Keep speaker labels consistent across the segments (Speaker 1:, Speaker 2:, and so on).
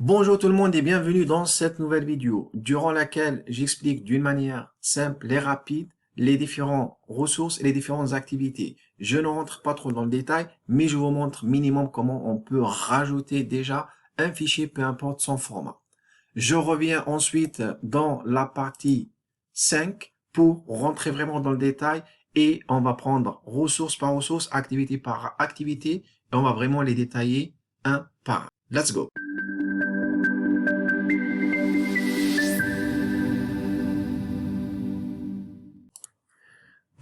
Speaker 1: Bonjour tout le monde et bienvenue dans cette nouvelle vidéo durant laquelle j'explique d'une manière simple et rapide les différentes ressources et les différentes activités. Je ne rentre pas trop dans le détail, mais je vous montre minimum comment on peut rajouter déjà un fichier, peu importe son format. Je reviens ensuite dans la partie 5 pour rentrer vraiment dans le détail et on va prendre ressource par ressource, activité par activité et on va vraiment les détailler un par un. Let's go!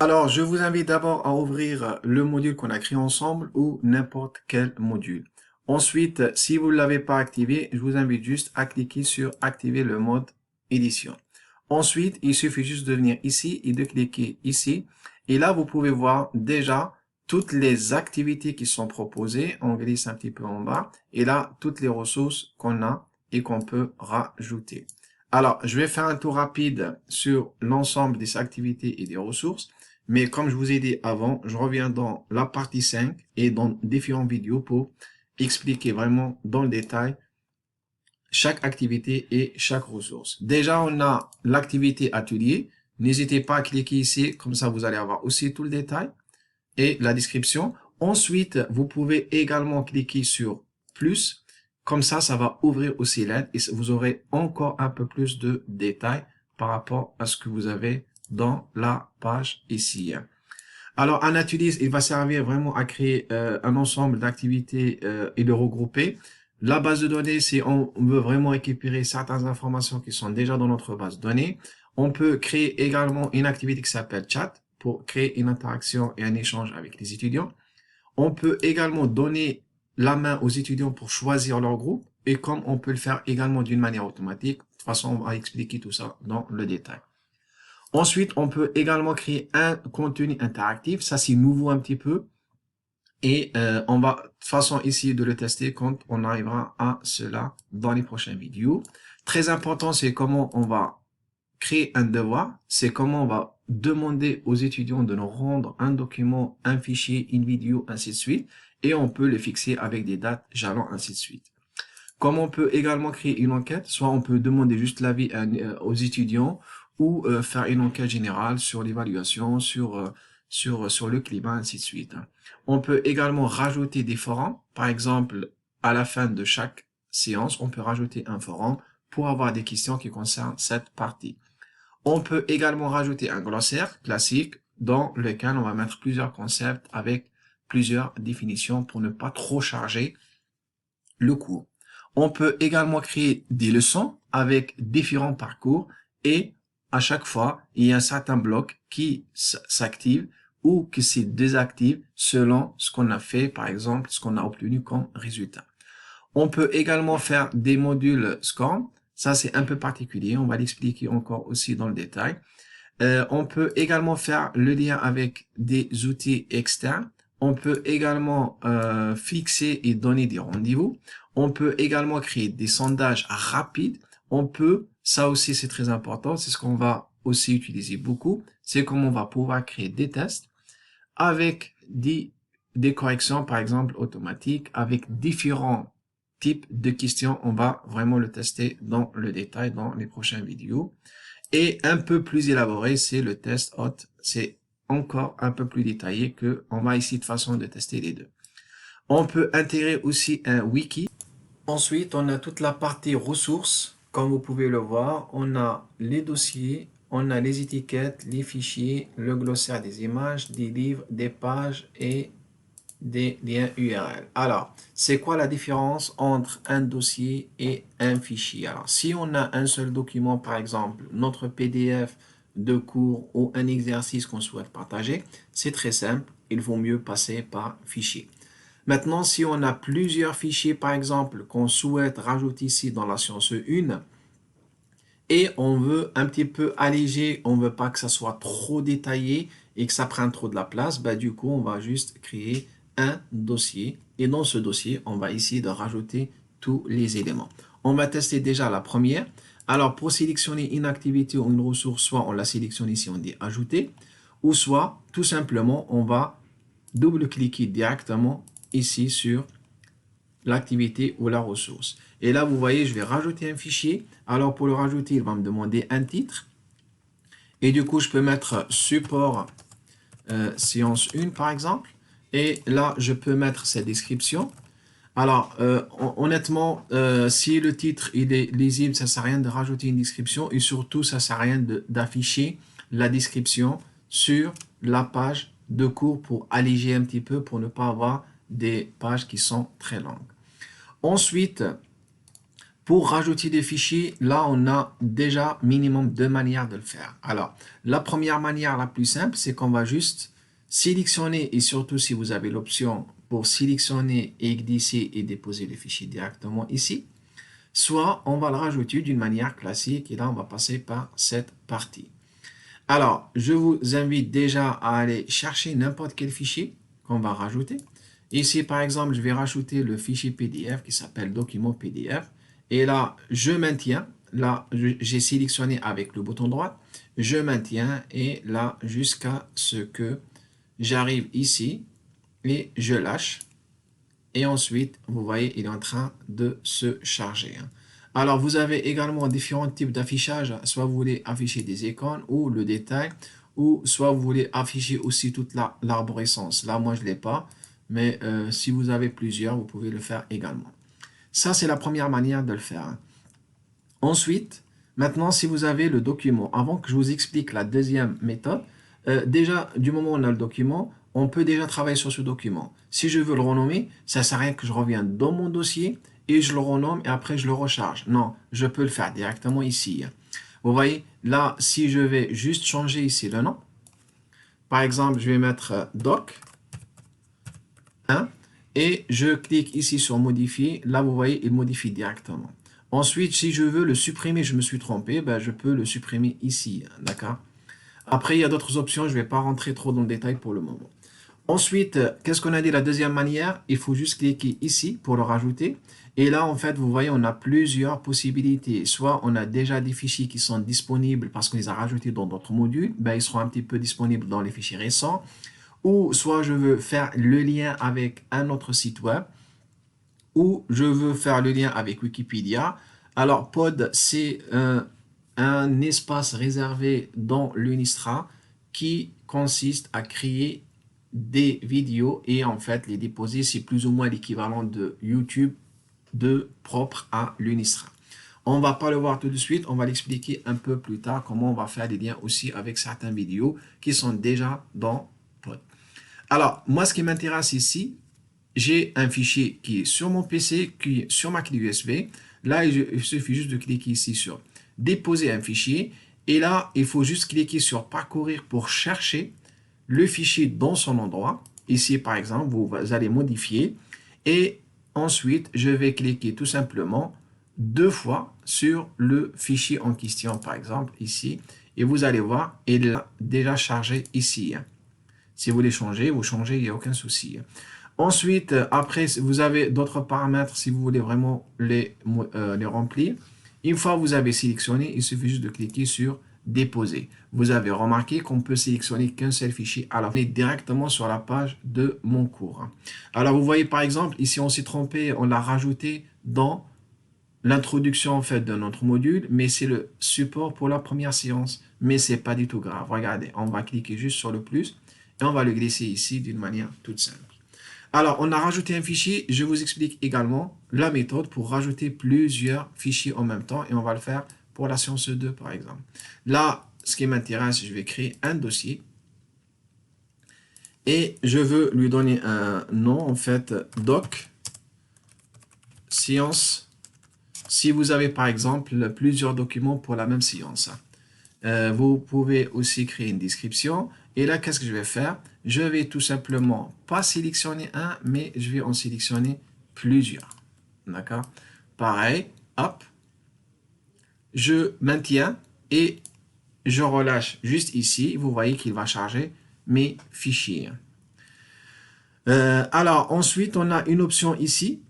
Speaker 1: Alors, je vous invite d'abord à ouvrir le module qu'on a créé ensemble ou n'importe quel module. Ensuite, si vous ne l'avez pas activé, je vous invite juste à cliquer sur activer le mode édition. Ensuite, il suffit juste de venir ici et de cliquer ici. Et là, vous pouvez voir déjà toutes les activités qui sont proposées. On glisse un petit peu en bas. Et là, toutes les ressources qu'on a et qu'on peut rajouter. Alors, je vais faire un tour rapide sur l'ensemble des activités et des ressources. Mais comme je vous ai dit avant, je reviens dans la partie 5 et dans différentes vidéos pour expliquer vraiment dans le détail chaque activité et chaque ressource. Déjà, on a l'activité atelier. N'hésitez pas à cliquer ici, comme ça vous allez avoir aussi tout le détail et la description. Ensuite, vous pouvez également cliquer sur plus. Comme ça va ouvrir aussi l'aide et vous aurez encore un peu plus de détails par rapport à ce que vous avez dans la page ici. Alors, un atelier, il va servir vraiment à créer un ensemble d'activités et de regrouper. La base de données, c'est on veut vraiment récupérer certaines informations qui sont déjà dans notre base de données. On peut créer également une activité qui s'appelle chat pour créer une interaction et un échange avec les étudiants. On peut également donner la main aux étudiants pour choisir leur groupe et comme on peut le faire également d'une manière automatique. De toute façon, on va expliquer tout ça dans le détail. Ensuite, on peut également créer un contenu interactif. Ça, c'est nouveau un petit peu. Et on va de toute façon essayer de le tester quand on arrivera à cela dans les prochaines vidéos. Très important, c'est comment on va créer un devoir. C'est comment on va demander aux étudiants de nous rendre un document, un fichier, une vidéo, ainsi de suite. Et on peut le fixer avec des dates, jalons, ainsi de suite. Comme on peut également créer une enquête, soit on peut demander juste l'avis aux étudiants ou faire une enquête générale sur l'évaluation, sur le climat, ainsi de suite. On peut également rajouter des forums. Par exemple, à la fin de chaque séance, on peut rajouter un forum pour avoir des questions qui concernent cette partie. On peut également rajouter un glossaire classique dans lequel on va mettre plusieurs concepts avec plusieurs définitions pour ne pas trop charger le cours. On peut également créer des leçons avec différents parcours et à chaque fois, il y a un certain bloc qui s'active ou qui se désactive selon ce qu'on a fait, par exemple, ce qu'on a obtenu comme résultat. On peut également faire des modules SCORM. Ça, c'est un peu particulier. On va l'expliquer encore aussi dans le détail. On peut également faire le lien avec des outils externes. On peut également fixer et donner des rendez-vous. On peut également créer des sondages rapides. On peut, ça aussi c'est très important, c'est ce qu'on va aussi utiliser beaucoup, c'est comment on va pouvoir créer des tests avec des corrections par exemple automatiques, avec différents types de questions. On va vraiment le tester dans le détail dans les prochaines vidéos. Et un peu plus élaboré, c'est le test hot. C'est encore un peu plus détaillé que on va ici de façon de tester les deux. On peut intégrer aussi un wiki. Ensuite, on a toute la partie ressources. Comme vous pouvez le voir, on a les dossiers, on a les étiquettes, les fichiers, le glossaire des images, des livres, des pages et des liens URL. Alors, c'est quoi la différence entre un dossier et un fichier? Alors, si on a un seul document, par exemple, notre PDF de cours ou un exercice qu'on souhaite partager, c'est très simple. Il vaut mieux passer par fichier. Maintenant, si on a plusieurs fichiers, par exemple, qu'on souhaite rajouter ici dans la science 1, et on veut un petit peu alléger, on veut pas que ça soit trop détaillé et que ça prenne trop de la place, bah, du coup, on va juste créer un dossier. Et dans ce dossier, on va essayer de rajouter tous les éléments. On va tester déjà la première. Alors, pour sélectionner une activité ou une ressource, soit on la sélectionne ici, on dit ajouter, ou soit, tout simplement, on va double-cliquer directement ici sur l'activité ou la ressource. Et là, vous voyez, je vais rajouter un fichier. Alors, pour le rajouter, il va me demander un titre. Et du coup, je peux mettre support séance 1, par exemple. Et là, je peux mettre cette description. Alors, honnêtement, si le titre il est lisible, ça ne sert à rien de rajouter une description. Et surtout, ça ne sert à rien d'afficher la description sur la page de cours pour alléger un petit peu, pour ne pas avoir des pages qui sont très longues. Ensuite, pour rajouter des fichiers, là, on a déjà minimum 2 manières de le faire. Alors, la première manière, la plus simple, c'est qu'on va juste sélectionner, et surtout si vous avez l'option pour sélectionner et glisser et déposer le fichier directement ici, soit on va le rajouter d'une manière classique, et là, on va passer par cette partie. Alors, je vous invite déjà à aller chercher n'importe quel fichier qu'on va rajouter. Ici, par exemple, je vais rajouter le fichier PDF qui s'appelle document PDF. Et là, je maintiens. Là, j'ai sélectionné avec le bouton droit. Je maintiens et là, jusqu'à ce que j'arrive ici et je lâche. Et ensuite, vous voyez, il est en train de se charger. Alors, vous avez également différents types d'affichage. Soit vous voulez afficher des icônes ou le détail, ou soit vous voulez afficher aussi toute l'arborescence. Là, moi, je ne l'ai pas, mais si vous avez plusieurs, vous pouvez le faire également. Ça, c'est la première manière de le faire. Ensuite, maintenant, si vous avez le document, avant que je vous explique la deuxième méthode, déjà, du moment où on a le document, on peut déjà travailler sur ce document. Si je veux le renommer, ça ne sert à rien que je revienne dans mon dossier et je le renomme et après je le recharge. Non, je peux le faire directement ici. Vous voyez, là, si je vais juste changer ici le nom, par exemple, je vais mettre doc 1 et je clique ici sur modifier. Là, vous voyez, il modifie directement. Ensuite, si je veux le supprimer, je me suis trompé, ben, je peux le supprimer ici. D'accord? Après, il y a d'autres options. Je ne vais pas rentrer trop dans le détail pour le moment. Ensuite, qu'est-ce qu'on a dit la deuxième manière? Il faut juste cliquer ici pour le rajouter. Et là, en fait, vous voyez, on a plusieurs possibilités. Soit on a déjà des fichiers qui sont disponibles parce qu'on les a rajoutés dans d'autres modules. Ben, ils seront un petit peu disponibles dans les fichiers récents. Ou soit je veux faire le lien avec un autre site web. Ou je veux faire le lien avec Wikipédia. Alors, Pod, c'est un espace réservé dans l'Unistra qui consiste à créer des vidéos et en fait les déposer. C'est plus ou moins l'équivalent de YouTube propre à l'Unistra. On ne va pas le voir tout de suite, on va l'expliquer un peu plus tard comment on va faire des liens aussi avec certaines vidéos qui sont déjà dans Pod. Alors, moi, ce qui m'intéresse ici, j'ai un fichier qui est sur mon PC, qui est sur ma clé USB. Là, il suffit juste de cliquer ici sur déposer un fichier. Et là, il faut juste cliquer sur parcourir pour chercher le fichier dans son endroit. Ici, par exemple, vous allez modifier. Et ensuite, je vais cliquer tout simplement 2 fois sur le fichier en question, par exemple, ici. Et vous allez voir, il est déjà chargé ici. Si vous voulez changer, vous changez, il n'y a aucun souci. Ensuite, après, vous avez d'autres paramètres si vous voulez vraiment les remplir. Une fois que vous avez sélectionné, il suffit juste de cliquer sur déposer. Vous avez remarqué qu'on peut sélectionner qu'un seul fichier à la fois directement sur la page de mon cours. Alors, vous voyez par exemple, ici on s'est trompé, on l'a rajouté dans l'introduction en fait de notre module, mais c'est le support pour la première séance. Mais c'est pas du tout grave. Regardez, on va cliquer juste sur le plus et on va le glisser ici d'une manière toute simple. Alors, on a rajouté un fichier. Je vous explique également la méthode pour rajouter plusieurs fichiers en même temps. Et on va le faire pour la séance 2, par exemple. Là, ce qui m'intéresse, je vais créer un dossier. Et je veux lui donner un nom, en fait, doc, séance. Si vous avez, par exemple, plusieurs documents pour la même séance. Vous pouvez aussi créer une description. Et là, qu'est-ce que je vais faire? Je vais tout simplement pas sélectionner un, mais je vais en sélectionner plusieurs. D'accord? Pareil, hop. Je maintiens et je relâche juste ici. Vous voyez qu'il va charger mes fichiers. Alors, ensuite, on a une option ici.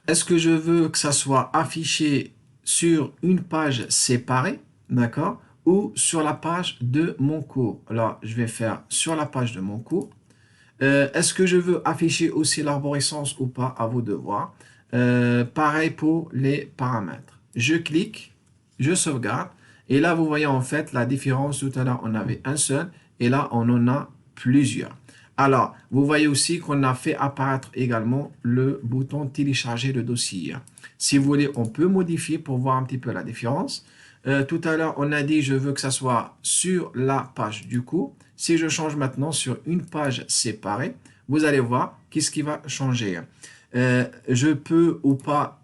Speaker 1: Est-ce que je veux que ça soit affiché sur une page séparée? D'accord? Ou sur la page de mon cours. Alors, je vais faire sur la page de mon cours. Est-ce que je veux afficher aussi l'arborescence ou pas? À vous de voir. Pareil pour les paramètres. Je clique, je sauvegarde. Et là, vous voyez en fait la différence. Tout à l'heure, on avait un seul. Et là, on en a plusieurs. Alors, vous voyez aussi qu'on a fait apparaître également le bouton télécharger le dossier. Si vous voulez, on peut modifier pour voir un petit peu la différence. Tout à l'heure, on a dit je veux que ça soit sur la page du coup. Si je change maintenant sur une page séparée, vous allez voir qu'est-ce qui va changer. Je peux ou pas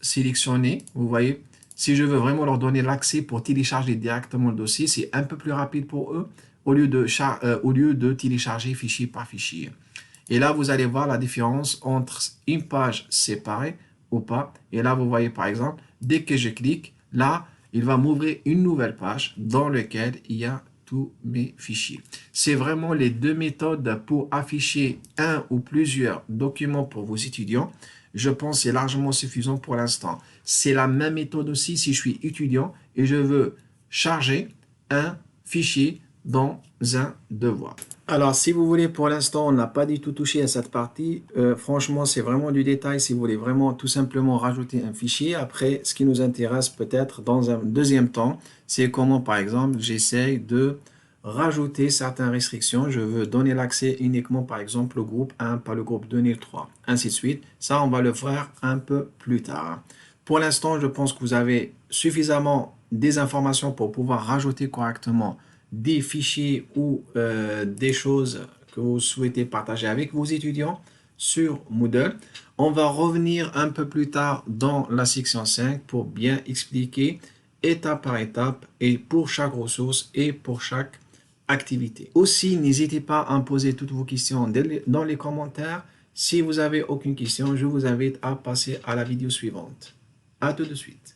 Speaker 1: sélectionner, vous voyez, si je veux vraiment leur donner l'accès pour télécharger directement le dossier, c'est un peu plus rapide pour eux au lieu de télécharger fichier par fichier. Et là, vous allez voir la différence entre une page séparée ou pas. Et là, vous voyez par exemple, dès que je clique, là, il va m'ouvrir une nouvelle page dans laquelle il y a tous mes fichiers. C'est vraiment les deux méthodes pour afficher un ou plusieurs documents pour vos étudiants. Je pense que c'est largement suffisant pour l'instant. C'est la même méthode aussi si je suis étudiant et je veux charger un fichier dans un devoir. Alors, si vous voulez, pour l'instant, on n'a pas du tout touché à cette partie. Franchement, c'est vraiment du détail si vous voulez vraiment tout simplement rajouter un fichier. Après, ce qui nous intéresse peut-être dans un deuxième temps, c'est comment, par exemple, j'essaye de rajouter certaines restrictions. Je veux donner l'accès uniquement, par exemple, au groupe 1, pas le groupe 2 ni le 3, ainsi de suite. Ça, on va le faire un peu plus tard. Pour l'instant, je pense que vous avez suffisamment des informations pour pouvoir rajouter correctement des fichiers ou des choses que vous souhaitez partager avec vos étudiants sur Moodle. On va revenir un peu plus tard dans la section 5 pour bien expliquer étape par étape et pour chaque ressource et pour chaque activité. Aussi, n'hésitez pas à me poser toutes vos questions dans les commentaires. Si vous avez aucune question, je vous invite à passer à la vidéo suivante. À tout de suite.